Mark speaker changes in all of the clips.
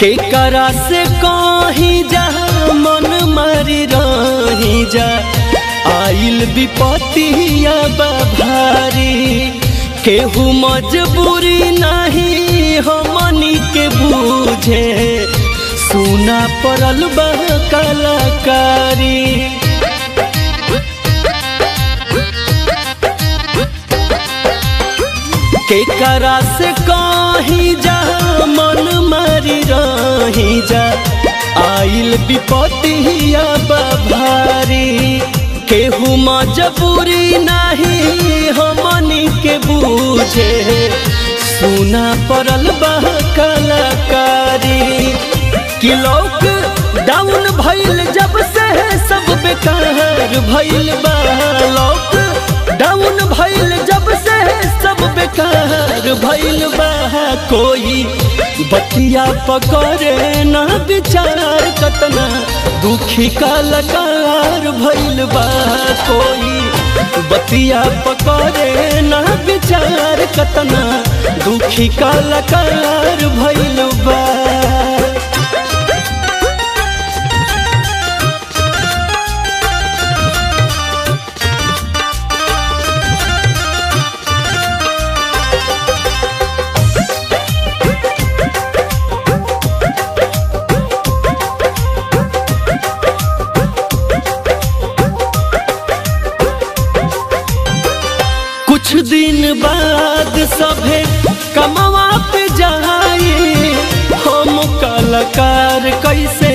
Speaker 1: केकरा से कहीं जा मन मारी रही जा आइल विपतिया भारी केहू मजबूरी नहीं हमनी के बूझे सुना पड़ल बा कलाकारी। केकरा से कहीं जा मन मारी रही जा आइल विपतिया भारी केहू मजबूरी नहीं हमनी के बूझे सुना पड़ल बा कलाकारी। कि लोग डाउन भइल जब से सब बेकार भइल बा लोग डाउन भइल जब से सब बेकार भइल बा कोई बतिया पकड़े ना विचार कतना दुखी कलाकार भइल बा कोई बतिया पकड़े ना विचार कतना दुखी कलाकार भइल बा। कुछ दिन बाद सभे कमवा पे जाए हम कलाकार कैसे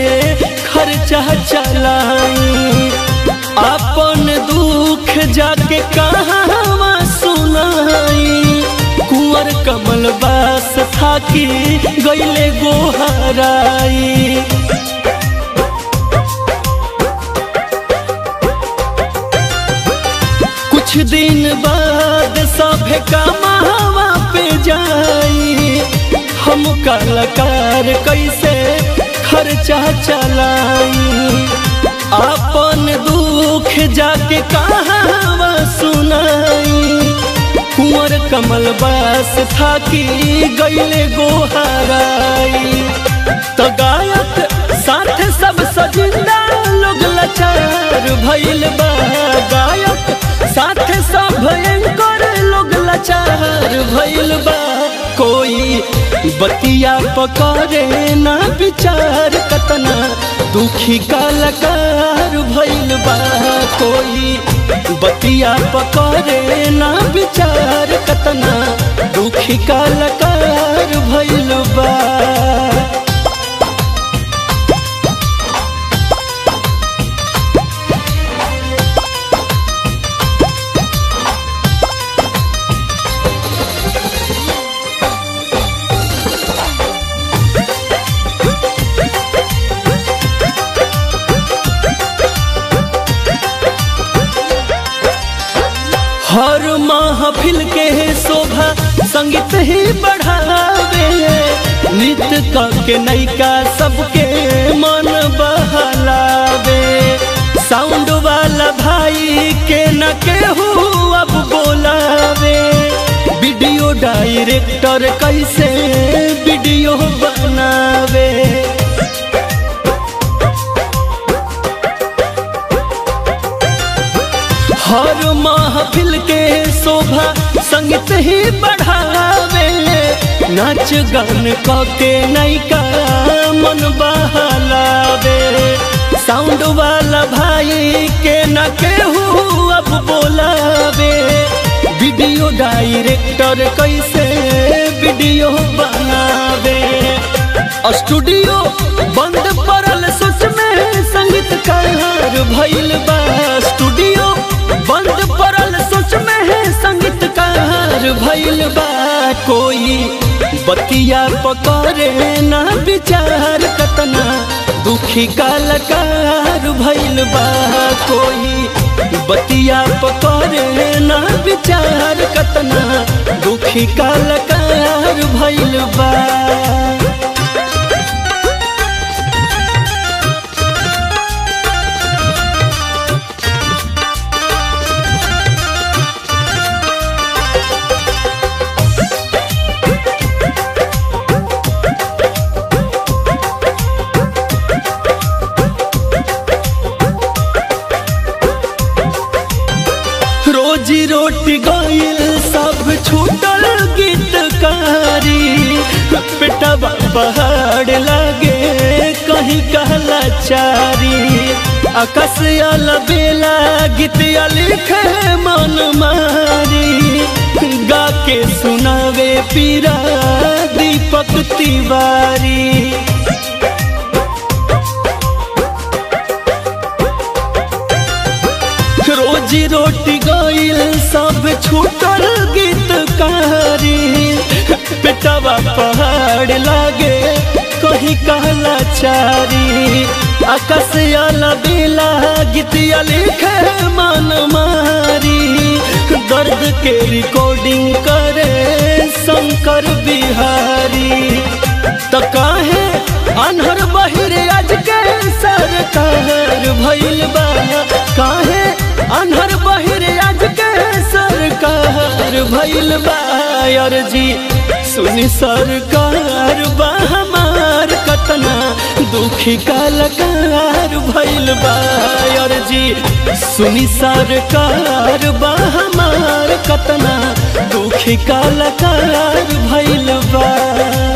Speaker 1: खर्चा चलाई अपन दुख जाके कहाँ सुनाई कुंवर कमल बास थाकी गईले गोहराई। कुछ दिन बाद सभे कमावा पे जाई हम कलाकार कैसे खर्चा चलाई अपन दुख जाके कहावा सुनाई कुंवर कमल बास थाकी गईले गोहराई। तो गायक साथ सब सजिंदा लोग लाचार भइल बा गायक साथ सब भयंकर लोग लाचार भइल बा कोई बतिया पकड़े ना विचार कतना दुखी कलाकार भइल बा कोई बतिया पकड़े ना विचार कतना दुखी कलाकार भइल बा। हर महफिल के शोभा संगीत ही बढ़ावे नृत्य के नैका सबके मन बहलावे साउंड वाला भाई के न केहू अब बोलावे वीडियो डायरेक्टर कैसे वीडियो बनावे हर महफिल के शोभा संगीत ही बढ़ावे नाच गान के नैका मन बहलावे साउंड वाला भाई के न केहू अब बोलावे वीडियो डायरेक्टर कैसे वीडियो बनावे स्टूडियो बंद पड़ल सोच में संगीतकार भइल बा स्टूडियो बंद पड़ल सोच में है संगीतकार भइल बा कोई बतिया पकड़े ना विचार कतना दुखी कलाकार भइल बा कोई बतिया पकड़े ना विचार कतना दुखी कलाकार भइल बा। गईल सब छूटल गीतकारी पेटवा पहाड़ लागे कहीं कहला चारी आकाश बेला गीतिया लिखे मन मारी गा के सुनावे पीरा दीपक तिवारी। रोजी रोटी गईल सब छूटल गीतकारी पेटवा पहाड़ लागे कहीं कहला चारी आकाश बेला गीतिया लिखे मन मारी दर्द के रिकॉर्डिंग करे शंकर बिहारी। तो काहे अनहर बहिर आज के सरकार भइल बा काहे अनहर बहिर आज के सरकार भइल बा अर्जी सुनी सरकार बा हमार कतना दुखी कलाकार भइल बा अर्जी सुनी सरकार बा हमार कतना दुखी कलाकार भइल बा।